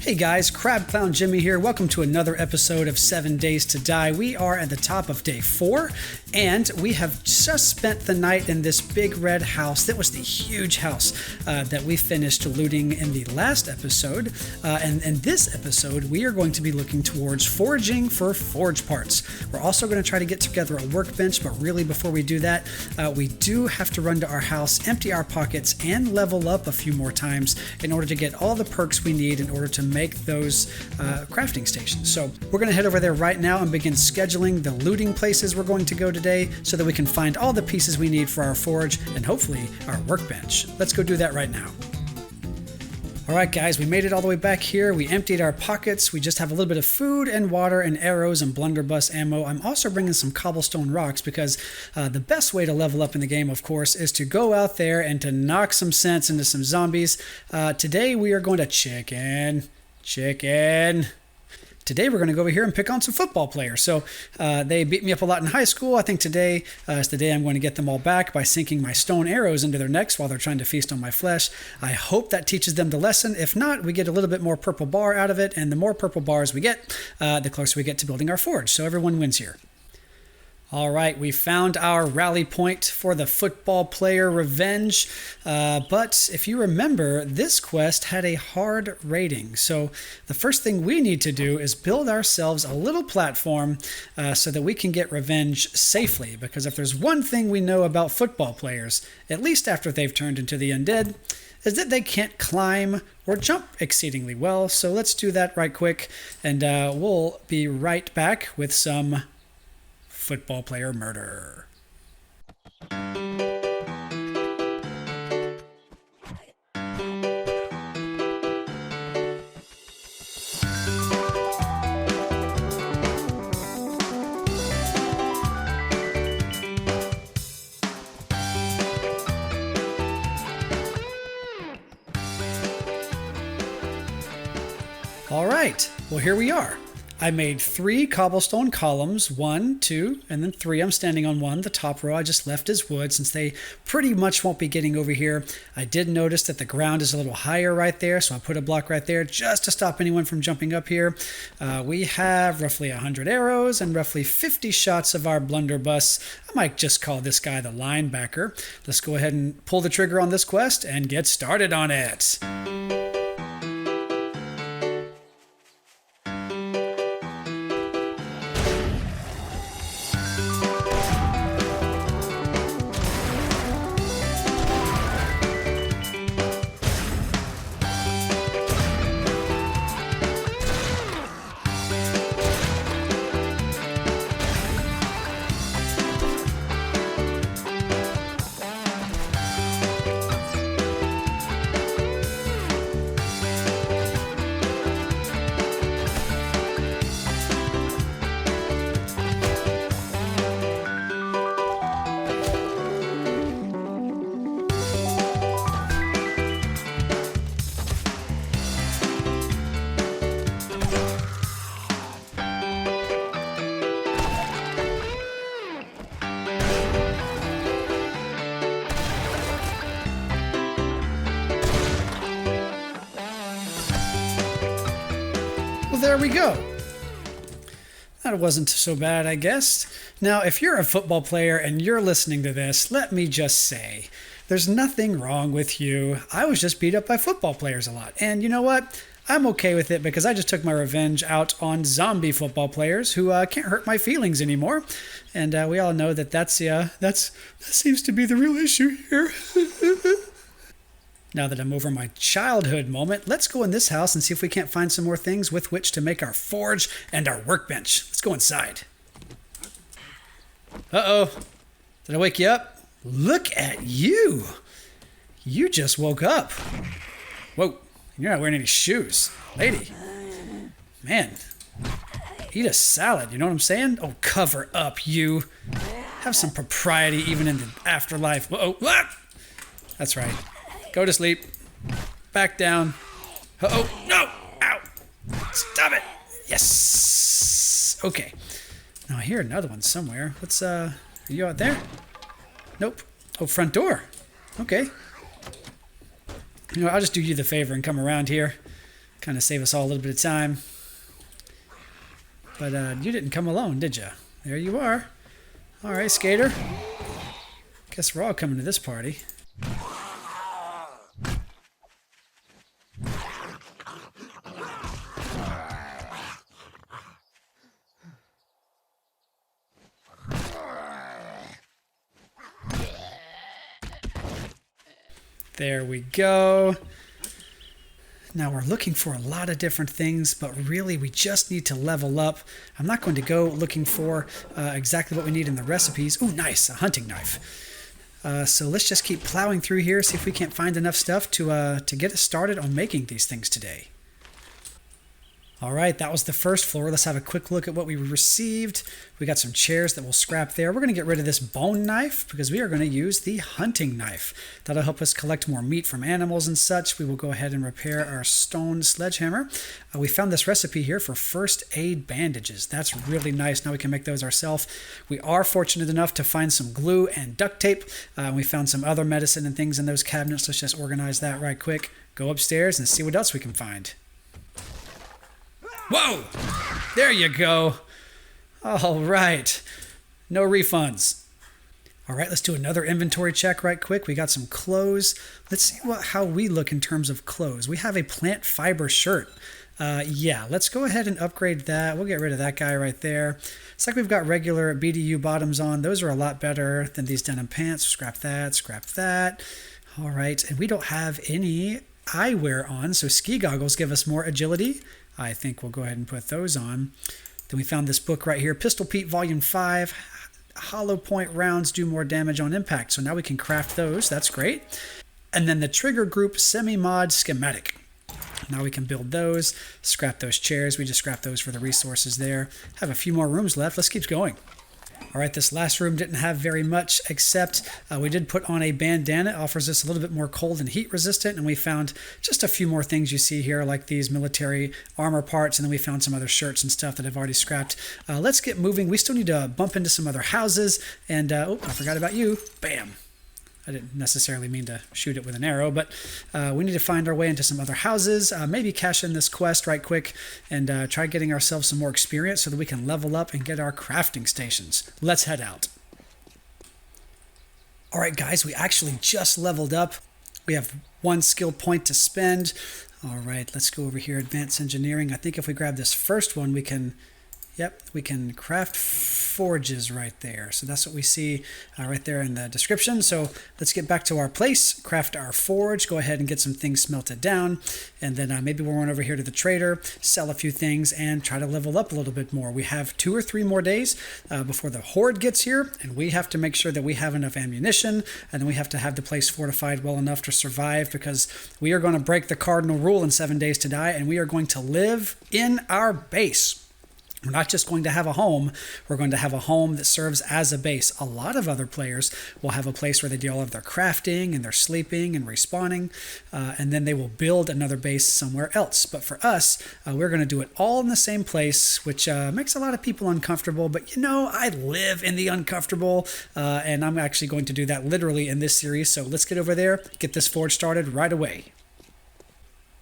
Hey guys, Crab Clown Jimmy here. Welcome to another episode of 7 Days to Die. We are at the top of day 4, and we have just spent the night in this big red house. That was the huge house that we finished looting in the last episode. And in this episode, we are going to be looking towards foraging for forge parts. We're also going to try to get together a workbench, but really before we do that, we do have to run to our house, empty our pockets, and level up a few more times in order to get all the perks we need in order to make those crafting stations. So we're going to head over there right now and begin scheduling the looting places we're going to go today so that we can find all the pieces we need for our forge and hopefully our workbench. Let's go do that right now. Alright guys, we made it all the way back here. We emptied our pockets. We just have a little bit of food and water and arrows and blunderbuss ammo. I'm also bringing some cobblestone rocks because the best way to level up in the game, of course, is to go out there and to knock some sense into some zombies. Today we are going to Chicken. Today we're going to go over here and pick on some football players. So they beat me up a lot in high school. I think today is the day I'm going to get them all back by sinking my stone arrows into their necks while they're trying to feast on my flesh. I hope that teaches them the lesson. If not, we get a little bit more purple bar out of it, and the more purple bars we get, the closer we get to building our forge. So everyone wins here. All right, we found our rally point for the football player revenge, but if you remember, this quest had a hard rating. So the first thing we need to do is build ourselves a little platform so that we can get revenge safely, because if there's one thing we know about football players, at least after they've turned into the undead, is that they can't climb or jump exceedingly well. So let's do that right quick, and we'll be right back with some football player murder. All right, well here we are. I made 3 cobblestone columns, 1, 2, and then 3. I'm standing on one. The top row I just left as wood since they pretty much won't be getting over here. I did notice that the ground is a little higher right there, so I put a block right there just to stop anyone from jumping up here. We have roughly 100 arrows and roughly 50 shots of our blunderbuss. I might just call this guy the linebacker. Let's go ahead and pull the trigger on this quest and get started on it. There we go. That wasn't so bad, I guess. Now, if you're a football player and you're listening to this, let me just say, there's nothing wrong with you. I was just beat up by football players a lot. And you know what? I'm okay with it because I just took my revenge out on zombie football players who can't hurt my feelings anymore. And we all know that that seems to be the real issue here. Now that I'm over my childhood moment, let's go in this house and see if we can't find some more things with which to make our forge and our workbench. Let's go inside. Uh-oh. Did I wake you up? Look at you. You just woke up. Whoa. You're not wearing any shoes. Lady. Man. Eat a salad, you know what I'm saying? Oh, cover up, you. Have some propriety even in the afterlife. Whoa. Ah! That's right. Go to sleep. Back down. Uh-oh. No. Ow. Stop it. Yes. Okay. Now I hear another one somewhere. Let's, are you out there? Nope. Oh, front door. Okay. You know, I'll just do you the favor and come around here. Kind of save us all a little bit of time. But you didn't come alone, did you? There you are. All right, Skater. Guess we're all coming to this party. There we go. Now we're looking for a lot of different things, but really we just need to level up. I'm not going to go looking for exactly what we need in the recipes. Ooh, nice, a hunting knife. So let's just keep plowing through here, see if we can't find enough stuff to get us started on making these things today. All right, that was the first floor. Let's have a quick look at what we received. We got some chairs that we'll scrap there. We're going to get rid of this bone knife because we are going to use the hunting knife. That'll help us collect more meat from animals and such. We will go ahead and repair our stone sledgehammer. We found this recipe here for first aid bandages. That's really nice. Now we can make those ourselves. We are fortunate enough to find some glue and duct tape. We found some other medicine and things in those cabinets. Let's just organize that right quick. Go upstairs and see what else we can find. Whoa! There you go. All right. No refunds. All right, let's do another inventory check right quick. We got some clothes. Let's see how we look in terms of clothes. We have a plant fiber shirt. Yeah, let's go ahead and upgrade that. We'll get rid of that guy right there. It's like we've got regular BDU bottoms on. Those are a lot better than these denim pants. Scrap that, scrap that. All right, and we don't have any eyewear on, so ski goggles give us more agility. I think we'll go ahead and put those on. Then we found this book right here, Pistol Pete Volume 5. Hollow point rounds do more damage on impact. So now we can craft those. That's great. And then the Trigger Group Semi-Mod Schematic. Now we can build those. Scrap those chairs. We just scrapped those for the resources there. Have a few more rooms left. Let's keep going. All right, this last room didn't have very much, except we did put on a bandana. It offers us a little bit more cold and heat resistant, and we found just a few more things you see here, like these military armor parts, and then we found some other shirts and stuff that I've already scrapped. Let's get moving. We still need to bump into some other houses, and oh, I forgot about you. Bam. I didn't necessarily mean to shoot it with an arrow, but we need to find our way into some other houses, maybe cash in this quest right quick, and try getting ourselves some more experience so that we can level up and get our crafting stations. Let's head out. All right, guys, we actually just leveled up. We have 1 skill point to spend. All right, let's go over here, Advanced Engineering. I think if we grab this first one, we can... Yep, we can craft forges right there. So that's what we see right there in the description. So let's get back to our place, craft our forge, go ahead and get some things smelted down. And then maybe we'll run over here to the trader, sell a few things, and try to level up a little bit more. We have 2 or 3 more days before the horde gets here, and we have to make sure that we have enough ammunition, and then we have to have the place fortified well enough to survive, because we are going to break the cardinal rule in 7 days to die, and we are going to live in our base. We're not just going to have a home, we're going to have a home that serves as a base. A lot of other players will have a place where they do all of their crafting and their sleeping and respawning, and then they will build another base somewhere else. But for us, we're going to do it all in the same place, which makes a lot of people uncomfortable. But you know, I live in the uncomfortable, and I'm actually going to do that literally in this series. So let's get over there, get this forge started right away.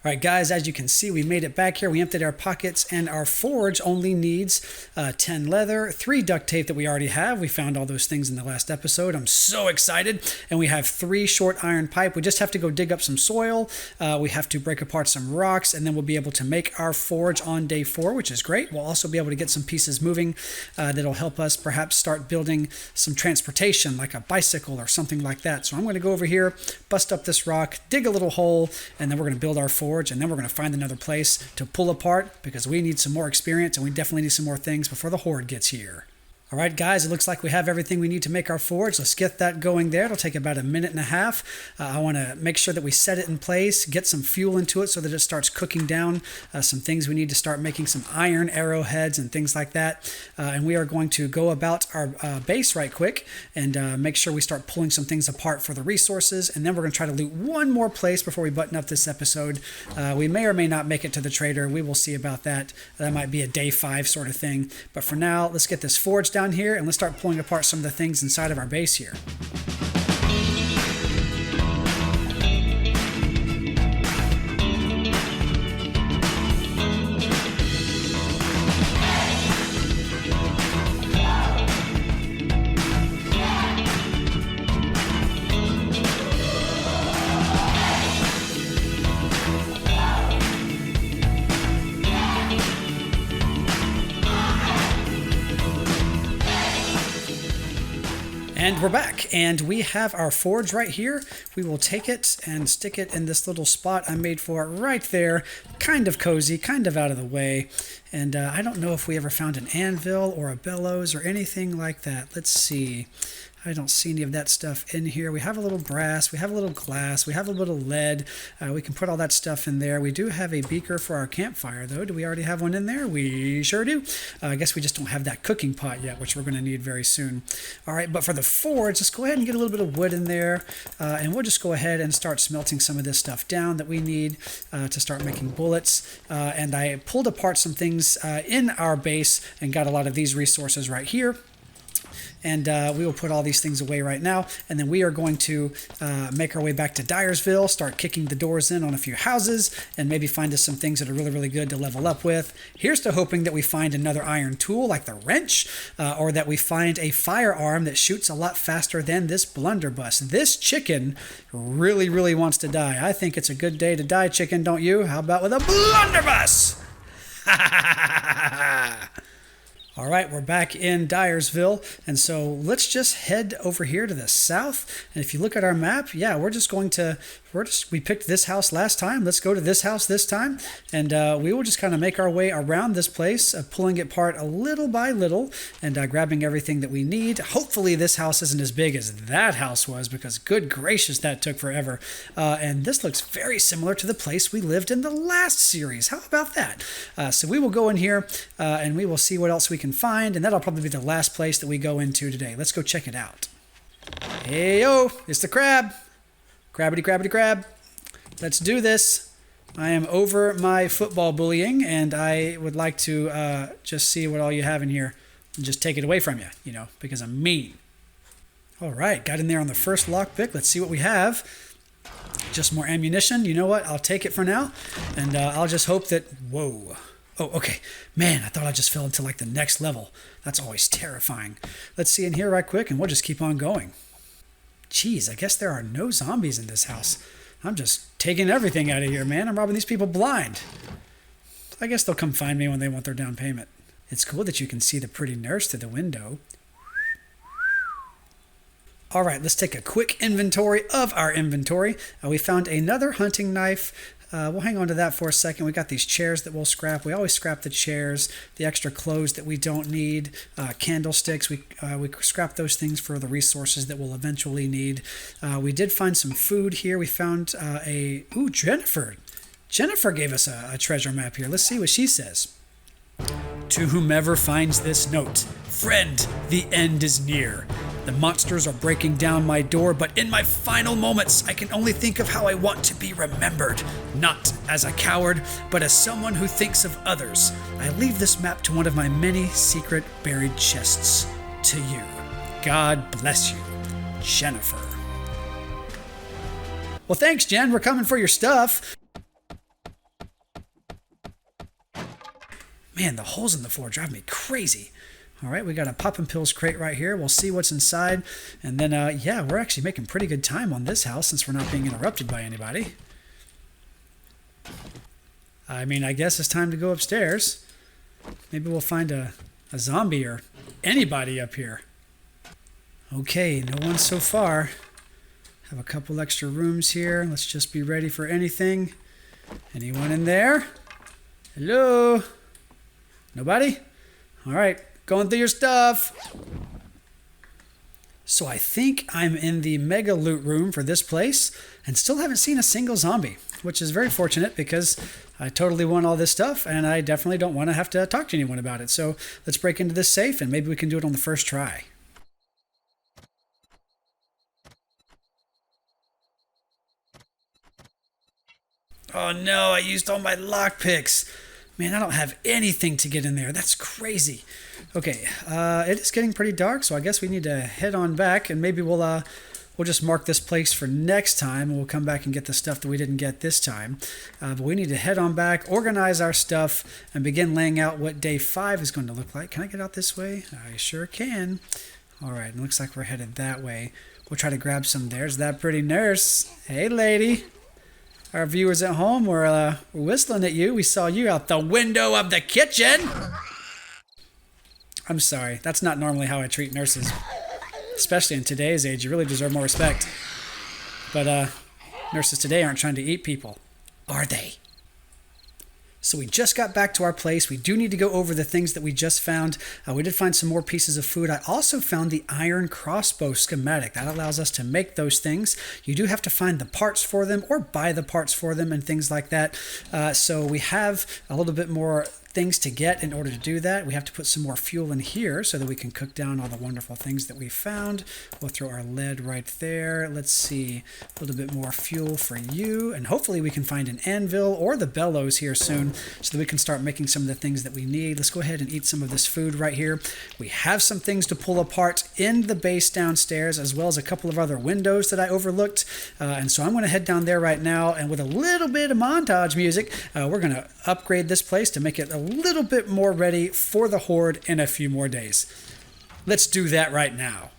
All right, guys, as you can see, we made it back here. We emptied our pockets, and our forge only needs 10 leather, 3 duct tape that we already have. We found all those things in the last episode. I'm so excited. And we have 3 short iron pipe. We just have to go dig up some soil. We have to break apart some rocks, and then we'll be able to make our forge on day 4, which is great. We'll also be able to get some pieces moving that'll help us perhaps start building some transportation, like a bicycle or something like that. So I'm going to go over here, bust up this rock, dig a little hole, and then we're going to build our forge. And then we're going to find another place to pull apart, because we need some more experience, and we definitely need some more things before the horde gets here. All right, guys, it looks like we have everything we need to make our forge. Let's get that going there. It'll take about a minute and a half. I want to make sure that we set it in place, get some fuel into it so that it starts cooking down. Some things we need to start making some iron arrowheads and things like that. And we are going to go about our base right quick and make sure we start pulling some things apart for the resources. And then we're going to try to loot one more place before we button up this episode. We may or may not make it to the trader. We will see about that. That might be a day 5 sort of thing. But for now, let's get this forge down here, and let's start pulling apart some of the things inside of our base here. And we're back, and we have our forge right here. We will take it and stick it in this little spot I made for it right there. Kind of cozy, kind of out of the way. And I don't know if we ever found an anvil or a bellows or anything like that. Let's see. I don't see any of that stuff in here. We have a little brass, we have a little glass, we have a little lead. We can put all that stuff in there. We do have a beaker for our campfire, though. Do we already have one in there? We sure do. I guess we just don't have that cooking pot yet, which we're going to need very soon. All right, but for the forge, let's go ahead and get a little bit of wood in there, and we'll just go ahead and start smelting some of this stuff down that we need to start making bullets. And I pulled apart some things in our base and got a lot of these resources right here. And we will put all these things away right now. And then we are going to make our way back to Dyersville, start kicking the doors in on a few houses, and maybe find us some things that are really, really good to level up with. Here's to hoping that we find another iron tool like the wrench, or that we find a firearm that shoots a lot faster than this blunderbuss. This chicken really, really wants to die. I think it's a good day to die, chicken, don't you? How about with a blunderbuss? Ha ha ha ha ha! All right, we're back in Dyersville, and so let's just head over here to the south. And if you look at our map, yeah, we picked this house last time. Let's go to this house this time, and we will just kind of make our way around this place, pulling it apart a little by little, and grabbing everything that we need. Hopefully this house isn't as big as that house was, because good gracious, that took forever. And this looks very similar to the place we lived in the last series. How about that? So we will go in here, and we will see what else we can find, and that'll probably be the last place that we go into today. Let's go check it out. Hey yo, it's the crab. Crabbity crabbity crab. Let's do this. I am over my football bullying, and I would like to just see what all you have in here and just take it away from you, because I'm mean. All right, got in there on the first lockpick. Let's see what we have. Just more ammunition. You know what? I'll take it for now, and I'll just hope that... Whoa. Oh, okay. Man, I thought I just fell into like the next level. That's always terrifying. Let's see in here right quick, and we'll just keep on going. Jeez, I guess there are no zombies in this house. I'm just taking everything out of here, man. I'm robbing these people blind. I guess they'll come find me when they want their down payment. It's cool that you can see the pretty nurse through the window. All right, let's take a quick inventory of our inventory. We found another hunting knife. We'll hang on to that for a second. We got these chairs that we'll scrap. We always scrap the chairs, the extra clothes that we don't need, candlesticks. We scrap those things for the resources that we'll eventually need. We did find some food here. We found Jennifer. Jennifer gave us a treasure map here. Let's see what she says. To whomever finds this note, friend, the end is near. The monsters are breaking down my door, but in my final moments, I can only think of how I want to be remembered. Not as a coward, but as someone who thinks of others. I leave this map to one of my many secret buried chests. To you. God bless you, Jennifer. Well, thanks, Jen. We're coming for your stuff. Man, the holes in the floor drive me crazy. All right, we got a poppin' pills crate right here. We'll see what's inside. And then, yeah, we're actually making pretty good time on this house since we're not being interrupted by anybody. I mean, I guess it's time to go upstairs. Maybe we'll find a zombie or anybody up here. Okay, no one so far. Have a couple extra rooms here. Let's just be ready for anything. Anyone in there? Hello? Nobody? All right. Going through your stuff. So I think I'm in the mega loot room for this place and still haven't seen a single zombie, which is very fortunate because I totally want all this stuff and I definitely don't want to have to talk to anyone about it. So let's break into this safe and maybe we can do it on the first try. Oh no, I used all my lockpicks. Man, I don't have anything to get in there. That's crazy. Okay, it is getting pretty dark, so I guess we need to head on back, and maybe we'll just mark this place for next time, and we'll come back and get the stuff that we didn't get this time. But we need to head on back, organize our stuff, and begin laying out what day 5 is going to look like. Can I get out this way? I sure can. All right, it looks like we're headed that way. We'll try to grab some. There's that pretty nurse. Hey, lady. Our viewers at home were whistling at you. We saw you out the window of the kitchen. I'm sorry. That's not normally how I treat nurses. Especially in today's age, you really deserve more respect. But nurses today aren't trying to eat people, are they? So we just got back to our place. We do need to go over the things that we just found. We did find some more pieces of food. I also found the iron crossbow schematic. That allows us to make those things. You do have to find the parts for them or buy the parts for them and things like that. So we have a little bit more things to get in order to do that. We have to put some more fuel in here so that we can cook down all the wonderful things that we found. We'll throw our lead right there. Let's see, a little bit more fuel for you, and hopefully we can find an anvil or the bellows here soon so that we can start making some of the things that we need. Let's go ahead and eat some of this food right here. We have some things to pull apart in the base downstairs, as well as a couple of other windows that I overlooked, and so I'm going to head down there right now, and with a little bit of montage music, we're going to upgrade this place to make it a little bit more ready for the Horde in a few more days. Let's do that right now.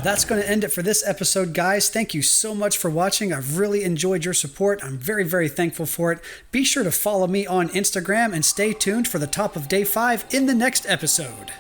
That's going to end it for this episode, guys. Thank you so much for watching. I've really enjoyed your support. I'm very, very thankful for it. Be sure to follow me on Instagram and stay tuned for the top of day 5 in the next episode.